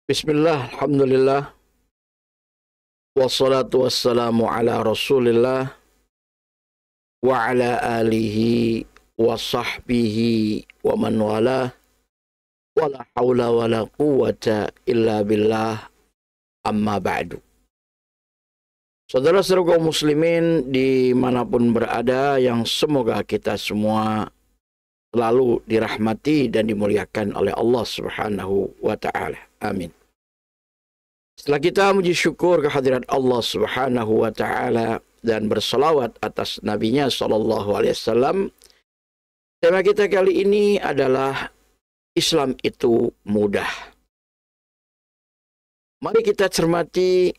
Bismillah, alhamdulillah, wassalatu wassalamu ala rasulillah, wa ala alihi, wa sahbihi, wa man walah, wa la hawla wa la quwata illa billah, amma ba'du. Saudara-saudara kaum muslimin dimanapun berada, yang semoga kita semua selalu dirahmati dan dimuliakan oleh Allah Subhanahu wa ta'ala. Amin. Setelah kita memuji syukur kehadirat Allah Subhanahu wa ta'ala dan berselawat atas nabinya sallallahu alaihi wasallam, tema kita kali ini adalah Islam itu mudah. Mari kita cermati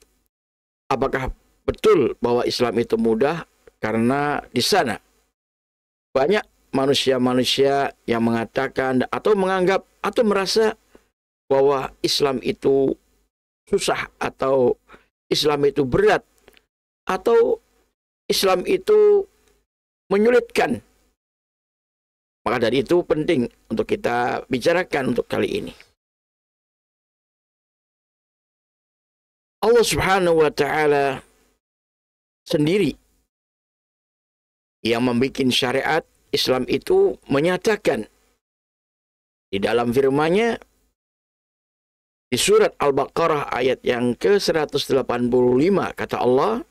apakah betul bahwa Islam itu mudah, karena di sana banyak manusia-manusia yang mengatakan atau menganggap atau merasa bahwa Islam itu susah, atau Islam itu berat, atau Islam itu menyulitkan. Maka dari itu penting untuk kita bicarakan untuk kali ini. Allah Subhanahu wa ta'ala sendiri yang membuat syariat Islam itu menyatakan di dalam firman-Nya di surat Al-Baqarah ayat yang ke-185, kata Allah,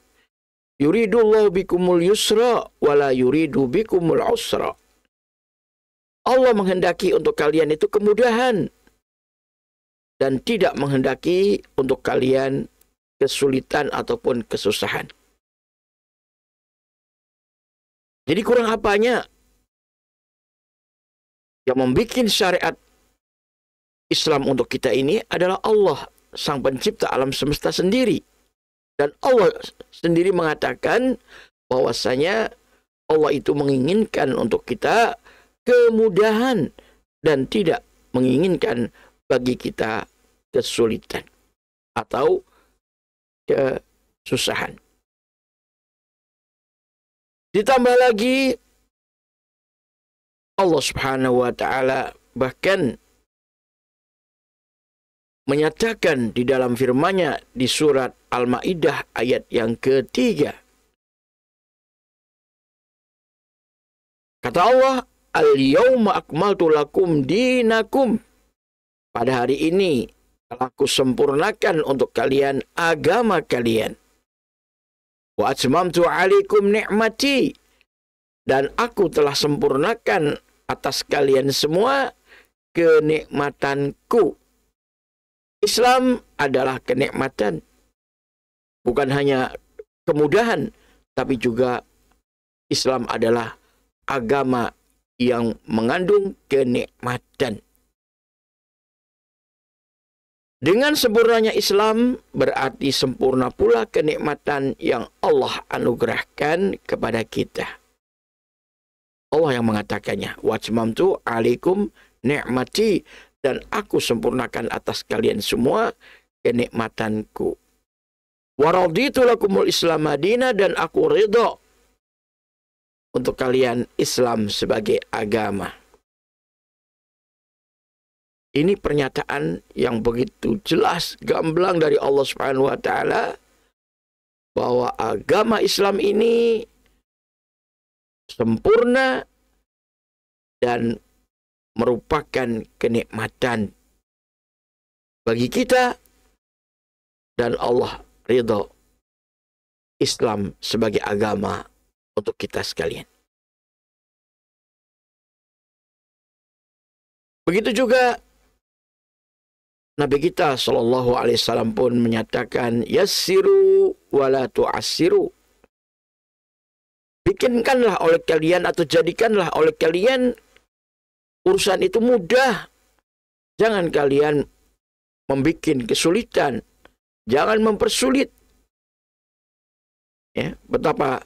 yuridullahu bikumul yusra wala yuridu bikumul usra. Allah menghendaki untuk kalian itu kemudahan dan tidak menghendaki untuk kalian kesulitan ataupun kesusahan. Jadi kurang apanya yang membuat syariat Islam untuk kita ini adalah Allah, sang pencipta alam semesta sendiri. Dan Allah sendiri mengatakan bahwasanya Allah itu menginginkan untuk kita kemudahan dan tidak menginginkan bagi kita kesulitan atau kesusahan. Ditambah lagi Allah Subhanahu wa ta'ala bahkan menyatakan di dalam firman-Nya di surat Al-Maidah ayat yang ketiga. Kata Allah, al-yawma akmaltu lakum dinakum. Pada hari ini telah aku sempurnakan untuk kalian agama kalian. Wa atmamtu alaikum ni'mati. Dan aku telah sempurnakan atas kalian semua kenikmatanku. Islam adalah kenikmatan, bukan hanya kemudahan, tapi juga Islam adalah agama yang mengandung kenikmatan. Dengan sempurnanya Islam berarti sempurna pula kenikmatan yang Allah anugerahkan kepada kita. Allah yang mengatakannya, wa'atmamtu alaikum ni'mati, dan aku sempurnakan atas kalian semua kenikmatanku. Wa raditu lakumul Islam madina, dan aku ridha untuk kalian Islam sebagai agama. Ini pernyataan yang begitu jelas, gamblang dari Allah Subhanahu wa ta'ala, bahwa agama Islam ini sempurna dan merupakan kenikmatan bagi kita, dan Allah ridha Islam sebagai agama untuk kita sekalian. Begitu juga Nabi kita sallallahu alaihi wasallam pun menyatakan, yassiru wala tu'assiru. Bikinkanlah oleh kalian atau jadikanlah oleh kalian urusan itu mudah. Jangan kalian membuat kesulitan. Jangan mempersulit. Ya, betapa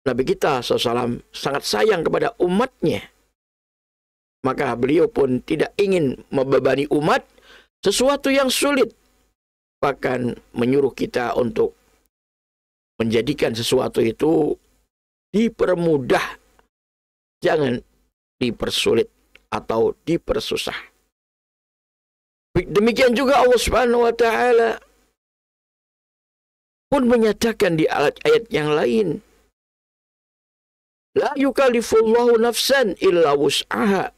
Nabi kita SAW sangat sayang kepada umatnya. Maka beliau pun tidak ingin membebani umat sesuatu yang sulit. Bahkan menyuruh kita untuk menjadikan sesuatu itu dipermudah. Jangan dipersulit atau dipersusah. Demikian juga Allah Subhanahu wa taala pun menyatakan di ayat yang lain, la yukallifullahu nafsan illa wus'aha.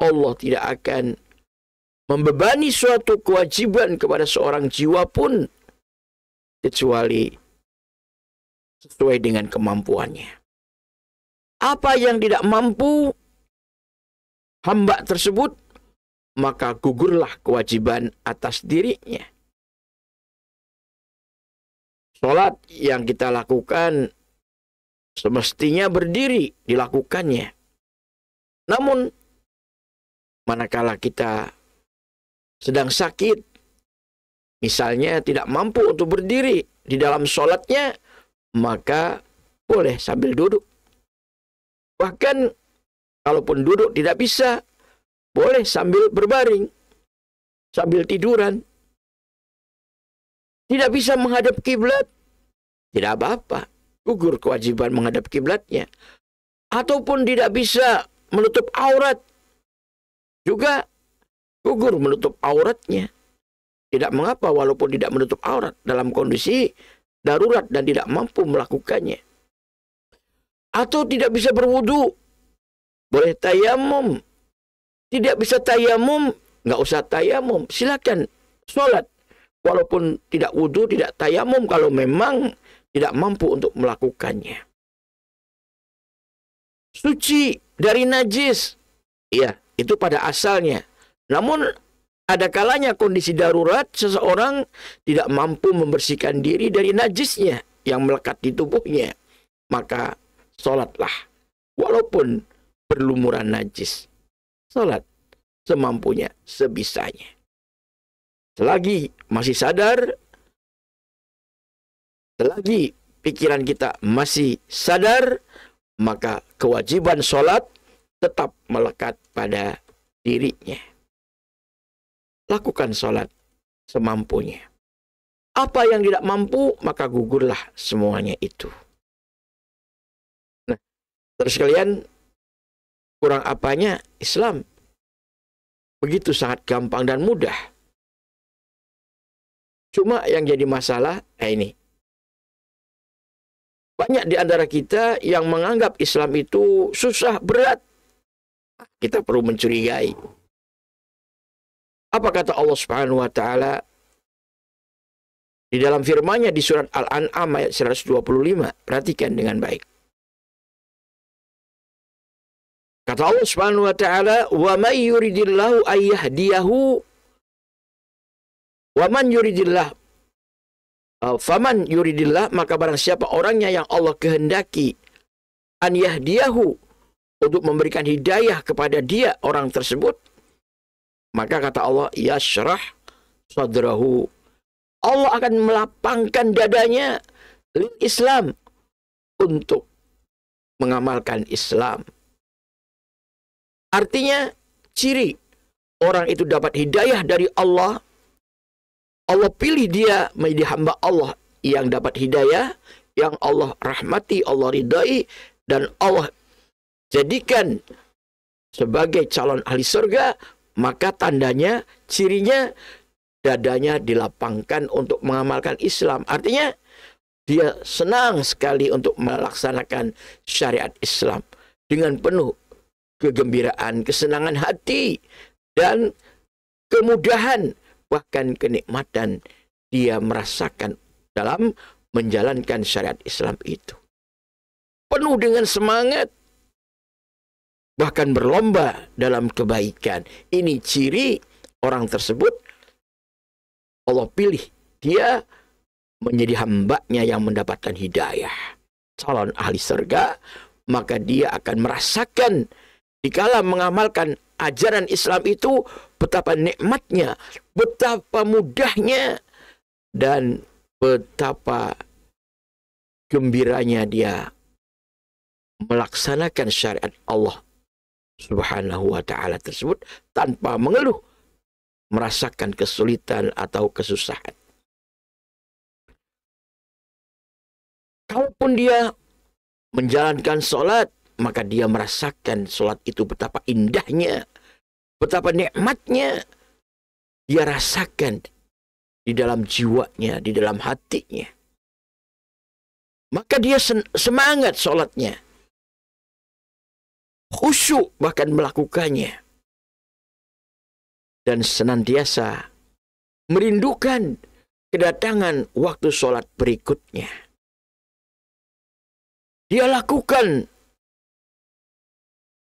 Allah tidak akan membebani suatu kewajiban kepada seorang jiwa pun kecuali sesuai dengan kemampuannya. Apa yang tidak mampu hamba tersebut, maka gugurlah kewajiban atas dirinya. Salat yang kita lakukan semestinya berdiri dilakukannya. Namun, manakala kita sedang sakit, misalnya tidak mampu untuk berdiri di dalam salatnya, maka boleh sambil duduk. Bahkan, kalaupun duduk tidak bisa, boleh sambil berbaring, sambil tiduran. Tidak bisa menghadap kiblat, tidak apa-apa, gugur kewajiban menghadap kiblatnya. Ataupun tidak bisa menutup aurat, juga gugur menutup auratnya. Tidak mengapa walaupun tidak menutup aurat dalam kondisi darurat dan tidak mampu melakukannya. Atau tidak bisa berwudu, boleh tayamum. Tidak bisa tayamum, nggak usah tayamum, silakan sholat. Walaupun tidak wudu, tidak tayamum kalau memang tidak mampu untuk melakukannya. Suci dari najis, ya itu pada asalnya. Namun ada kalanya kondisi darurat seseorang tidak mampu membersihkan diri dari najisnya yang melekat di tubuhnya. Maka sholatlah walaupun berlumuran najis. Sholat semampunya, sebisanya. Selagi masih sadar, selagi pikiran kita masih sadar, maka kewajiban sholat tetap melekat pada dirinya. Lakukan sholat semampunya. Apa yang tidak mampu, maka gugurlah semuanya itu. Nah, terus kalian, kurang apanya Islam? Begitu sangat gampang dan mudah. Cuma yang jadi masalah, ini. Banyak di antara kita yang menganggap Islam itu susah, berat. Kita perlu mencurigai. Apa kata Allah Subhanahu wa taala di dalam firman-Nya di surat Al-An'am ayat 125? Perhatikan dengan baik. Kata Allah Subhanahu wa taala, "Wa may yuridillahu ayyahdiyahu wa man yuridillah faman yuridillah, maka barang siapa orangnya yang Allah kehendaki an yahdiyahu, untuk memberikan hidayah kepada dia orang tersebut, maka kata Allah yashrah sadrahu, Allah akan melapangkan dadanya lil Islam, untuk mengamalkan Islam. Artinya ciri orang itu dapat hidayah dari Allah, Allah pilih dia menjadi hamba Allah yang dapat hidayah, yang Allah rahmati, Allah ridai, dan Allah jadikan sebagai calon ahli surga, maka tandanya, cirinya, dadanya dilapangkan untuk mengamalkan Islam. Artinya, dia senang sekali untuk melaksanakan syariat Islam dengan penuh kegembiraan, kesenangan hati, dan kemudahan, bahkan kenikmatan dia merasakan dalam menjalankan syariat Islam itu. Penuh dengan semangat, bahkan berlomba dalam kebaikan. Ini ciri orang tersebut, Allah pilih dia menjadi hambanya yang mendapatkan hidayah, calon ahli surga, maka dia akan merasakan dikala mengamalkan ajaran Islam itu betapa nikmatnya, betapa mudahnya, dan betapa gembiranya dia melaksanakan syariat Allah Subhanahu wa ta'ala tersebut tanpa mengeluh, merasakan kesulitan atau kesusahan. Kalaupun dia menjalankan sholat, maka dia merasakan sholat itu betapa indahnya, betapa nikmatnya, dia rasakan di dalam jiwanya, di dalam hatinya. Maka dia semangat sholatnya. Khusyuk bahkan melakukannya. Dan senantiasa merindukan kedatangan waktu sholat berikutnya. Dia lakukan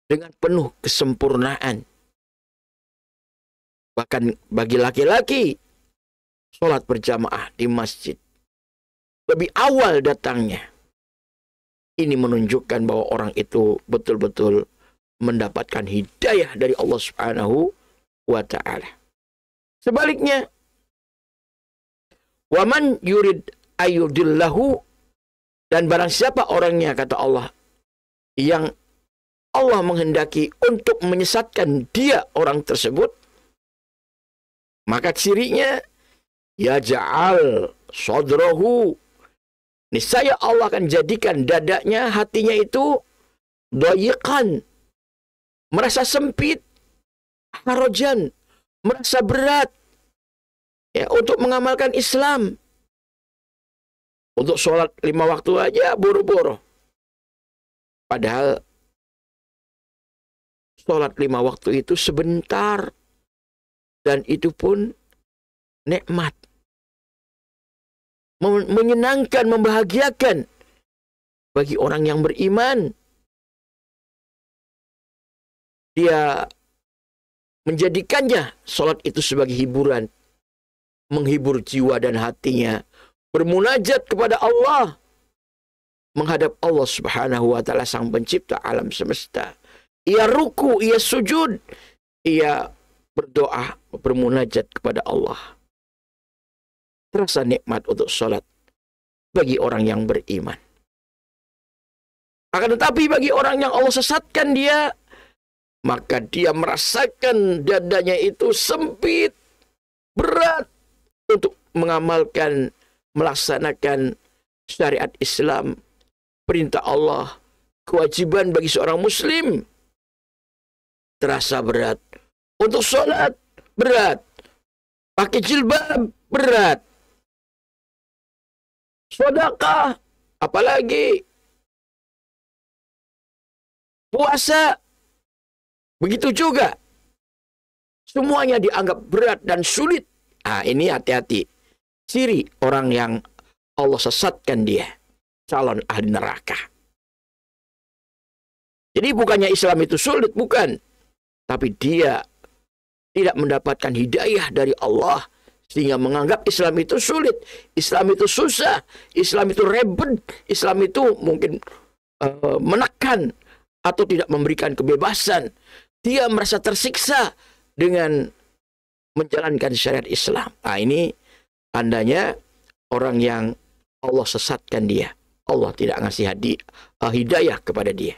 dengan penuh kesempurnaan. Bahkan bagi laki-laki, sholat berjamaah di masjid lebih awal datangnya. Ini menunjukkan bahwa orang itu betul-betul mendapatkan hidayah dari Allah Subhanahu wa ta'ala. Sebaliknya, waman yurid ayudillahu, dan barang siapa orangnya, kata Allah, yang Allah menghendaki untuk menyesatkan dia, orang tersebut, maka cirinya yaj'al sadrahu, niscaya Allah akan jadikan dadanya, hatinya itu dhayiqan, merasa sempit, harajan, merasa berat ya untuk mengamalkan Islam. Untuk sholat 5 waktu aja buru-buru. Padahal sholat 5 waktu itu sebentar. Dan itu pun nikmat. Menyenangkan, membahagiakan bagi orang yang beriman. Dia menjadikannya sholat itu sebagai hiburan. Menghibur jiwa dan hatinya. Bermunajat kepada Allah, menghadap Allah Subhanahu wa ta'ala, sang pencipta alam semesta. Ia ruku, ia sujud, ia berdoa, bermunajat kepada Allah. Terasa nikmat untuk sholat bagi orang yang beriman. Akan tetapi bagi orang yang Allah sesatkan dia, maka dia merasakan dadanya itu sempit, berat untuk mengamalkan, melaksanakan syariat Islam, perintah Allah, kewajiban bagi seorang muslim. Terasa berat. Untuk sholat, berat. Pakai jilbab, berat. Sedekah, apalagi. Puasa, begitu juga. Semuanya dianggap berat dan sulit. Ini hati-hati. Ciri orang yang Allah sesatkan dia, calon ahli neraka. Jadi bukannya Islam itu sulit, bukan. Tapi dia tidak mendapatkan hidayah dari Allah, sehingga menganggap Islam itu sulit, Islam itu susah, Islam itu ribet, Islam itu mungkin menekan atau tidak memberikan kebebasan. Dia merasa tersiksa dengan menjalankan syariat Islam. Ini tandanya orang yang Allah sesatkan dia. Allah tidak ngasih hidayah kepada dia.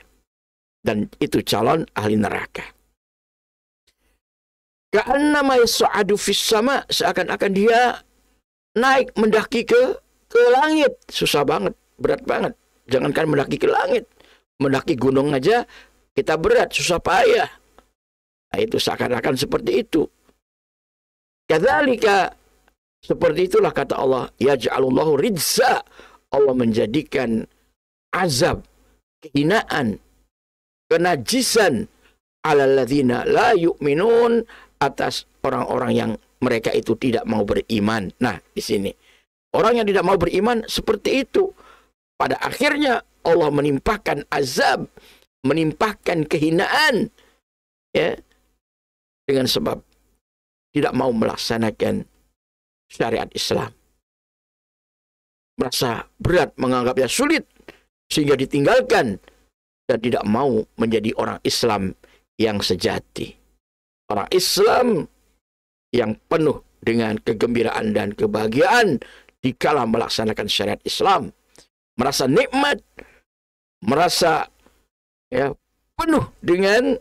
Dan itu calon ahli neraka. Ka'annama yas'adu fis sama, seakan-akan dia naik mendaki ke langit. Susah banget, berat banget. Jangankan mendaki ke langit, mendaki gunung aja kita berat, susah payah. Itu seakan-akan seperti itu. Kadzalika, seperti itulah kata Allah, yaj'alullahu rijza, Allah menjadikan azab, kehinaan, kenajisan alal ladzina la yu'minun, atas orang-orang yang mereka itu tidak mau beriman. Nah, di sini orang yang tidak mau beriman seperti itu. Pada akhirnya Allah menimpakan azab, menimpakan kehinaan, ya, dengan sebab tidak mau melaksanakan syariat Islam. Merasa berat, menganggapnya sulit, sehingga ditinggalkan dan tidak mau menjadi orang Islam yang sejati. Orang Islam yang penuh dengan kegembiraan dan kebahagiaan dikala melaksanakan syariat Islam. Merasa nikmat, merasa penuh dengan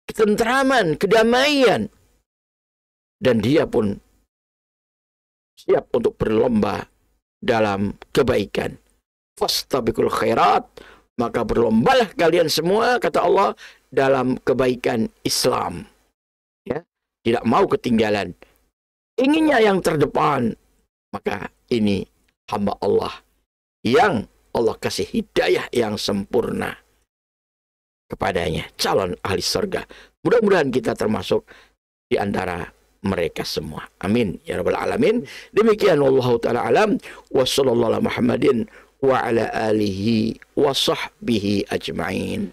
ketentraman, kedamaian. Dan dia pun siap untuk berlomba dalam kebaikan. Fastabiqul khairat, maka berlombalah kalian semua, kata Allah, dalam kebaikan Islam. Ya, tidak mau ketinggalan inginnya yang terdepan, maka ini hamba Allah yang Allah kasih hidayah yang sempurna kepadanya, calon ahli surga. Mudah-mudahan kita termasuk di antara mereka semua. Amin ya rabbal alamin. Demikian wallahu taala alam wa sallallahu ala Muhammadin wa ala alihi wa sahbihi ajmain.